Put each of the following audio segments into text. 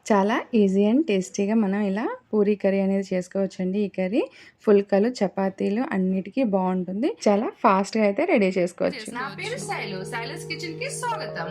చాలా easy and టేస్టీగా మనం ఇలా పూరీ కర్రీ అనేది చేసుకోవచ్చండి. ఈ కర్రీ ఫుల్కాలు, చపాతీలు అన్నిటికీ బావుంటుంది. చాలా ఫాస్ట్‌గా అయితే రెడీ చేసుకోవచ్చు. నా పేరు శైలు. శైలస్ కిచెన్‌కి స్వాగతం.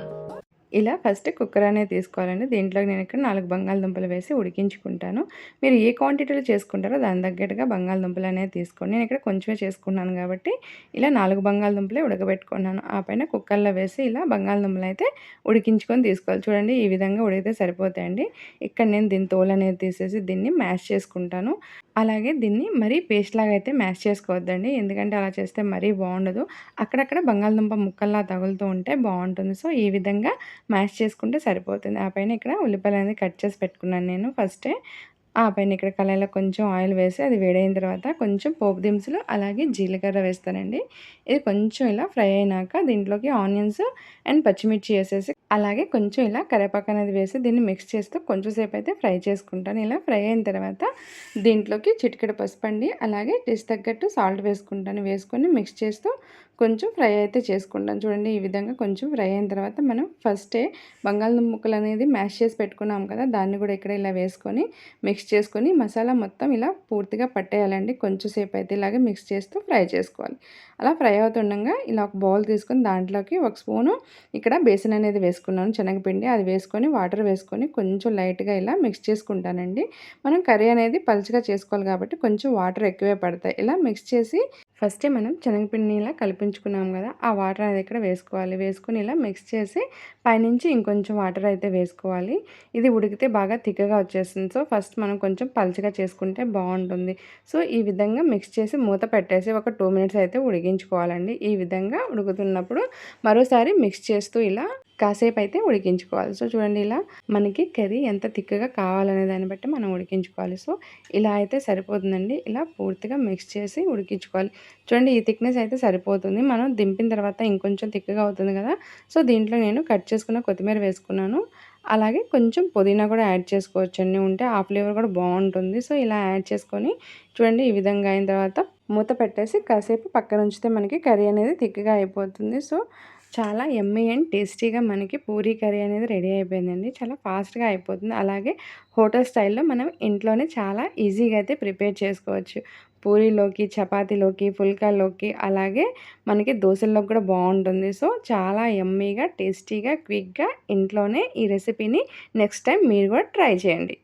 ఇలా ఫస్ట్ కుక్కర్ అనేది తీసుకోవాలండి. దీంట్లోకి నేను ఇక్కడ 4 బంగాళదుంపలు వేసి ఉడికించుకుంటాను. మీరు ఏ క్వాంటిటీలో చేసుకుంటారో దాని తగ్గట్టుగా బంగాళదుంపలు అనేది తీసుకోండి. నేను ఇక్కడ కొంచెమే చేసుకున్నాను కాబట్టి ఇలా 4 బంగాళదుంపలే ఉడకబెట్టుకున్నాను. ఆ పైన కుక్కర్‌లో వేసి ఇలా బంగాళదుంపలు అయితే ఉడికించుకొని తీసుకోవాలి. చూడండి ఈ విధంగా ఉడికితే సరిపోతాయండి. ఇక్కడ నేను దీని తోలు అనేది తీసేసి దీన్ని మ్యాష్ చేసుకుంటాను. అలాగే దీన్ని మరీ పేస్ట్ లాగా అయితే మ్యాష్ చేసుకోవద్దండి. ఎందుకంటే అలా చేస్తే మరీ బావుండదు. అక్కడక్కడ బంగాళదుంప ముక్కల్లా తగులుతూ ఉంటే బావుంటుంది. సో, ఈ విధంగా మ్యాష్ చేసుకుంటే సరిపోతుంది. ఆ పైన ఇక్కడ ఉల్లిపాయలనేది కట్ చేసి పెట్టుకున్నాను నేను ఫస్టే. ఆ పైన ఇక్కడ కళాయిలో కొంచెం ఆయిల్ వేసి అది వేడైన తర్వాత కొంచెం పోపు దినుసులు అలాగే జీలకర్ర వేస్తానండి. ఇది కొంచెం ఇలా ఫ్రై అయినాక దీంట్లోకి ఆనియన్స్ అండ్ పచ్చిమిర్చి వేసేసి అలాగే కొంచెం ఇలా కరివేపాకు అనేది వేసి దీన్ని మిక్స్ చేస్తూ కొంచెం సేపు అయితే ఫ్రై చేసుకుంటాను. ఇలా ఫ్రై అయిన తర్వాత దీంట్లోకి చిటికెడు పసుపండి అలాగే టేస్ట్ తగ్గట్టు సాల్ట్ వేసుకుంటాను. వేసుకొని మిక్స్ చేస్తూ కొంచెం ఫ్రై అయితే చేసుకుంటాను. చూడండి ఈ విధంగా కొంచెం ఫ్రై అయిన తర్వాత మనం ఫస్టే బంగాళదుంప ముక్కలు అనేది మ్యాష్ చేసి పెట్టుకున్నాం కదా! దాన్ని కూడా ఇక్కడ ఇలా వేసుకొని మిక్స్ చేసుకొని మసాలా మొత్తం ఇలా పూర్తిగా పట్టేయాలండి. కొంచెం సేపు అయితే ఇలాగే మిక్స్ చేస్తూ ఫ్రై చేసుకోవాలి. అలా ఫ్రై అవుతుండగా ఇలా ఒక బౌల్ తీసుకొని దాంట్లోకి ఒక స్పూను ఇక్కడ బేసన్ అనేది వేసుకున్నాను శనగపిండి. అది వేసుకొని వాటర్ వేసుకొని కొంచెం లైట్‌గా ఇలా మిక్స్ చేసుకుంటానండి. మనం కర్రీ అనేది పలుచగా చేసుకోవాలి కాబట్టి కొంచెం వాటర్ ఎక్కువే పడతాయి. ఇలా మిక్స్ చేసి ఫస్టే మనం శనగపిండిని ఇలా కలిపించుకున్నాం కదా! ఆ వాటర్ అనేది ఇక్కడ వేసుకోవాలి. వేసుకొని ఇలా మిక్స్ చేసి పైనుంచి ఇంకొంచెం వాటర్ అయితే వేసుకోవాలి. ఇది ఉడికితే బాగా తిక్కగా వచ్చేస్తుంది. సో, ఫస్ట్ మనం కొంచెం పలుచగా చేసుకుంటే బావుంటుంది. సో, ఈ విధంగా మిక్స్ చేసి మూత పెట్టేసి ఒక 2 మినిట్స్ అయితే ఉడికించుకోవాలండి. ఈ విధంగా ఉడుకుతున్నప్పుడు మరోసారి మిక్స్ చేస్తూ ఇలా కాసేపు అయితే ఉడికించుకోవాలి. సో, చూడండి ఇలా మనకి కర్రీ ఎంత తిక్కగా కావాలనే దాన్ని బట్టి మనం ఉడికించుకోవాలి. సో, ఇలా అయితే సరిపోతుందండి. ఇలా పూర్తిగా మిక్స్ చేసి ఉడికించుకోవాలి. చూడండి ఈ థిక్‌నెస్ అయితే సరిపోతుంది. మనం దింపిన తర్వాత ఇంకొంచెం తిక్కగా అవుతుంది కదా! సో, దీంట్లో నేను కట్ చేసుకున్న కొత్తిమీర వేసుకున్నాను. అలాగే కొంచెం పుదీనా కూడా యాడ్ చేసుకోవచ్చండి. ఉంటే ఆ ఫ్లేవర్ కూడా బావుంటుంది. సో, ఇలా యాడ్ చేసుకొని చూడండి ఈ విధంగా అయిన తర్వాత మూత పెట్టేసి కాసేపు పక్కన ఉంచితే మనకి కర్రీ అనేది థిక్‌గా అయిపోతుంది. సో, చాలా యమ్మీ అండ్ టేస్టీగా మనకి పూరీ కర్రీ అనేది రెడీ అయిపోయిందండి. చాలా ఫాస్ట్‌గా అయిపోతుంది. అలాగే హోటల్ స్టైల్‌లో మనం ఇంట్లోనే చాలా ఈజీగా అయితే ప్రిపేర్ చేసుకోవచ్చు. పూరీలోకి, చపాతీలోకి, పుల్కాల్లోకి అలాగే మనకి దోసల్లోకి కూడా బావుంటుంది. సో, చాలా యమ్మీగా, టేస్టీగా, క్విక్‌గా ఇంట్లోనే ఈ రెసిపీని నెక్స్ట్ టైం మీరు కూడా ట్రై చేయండి.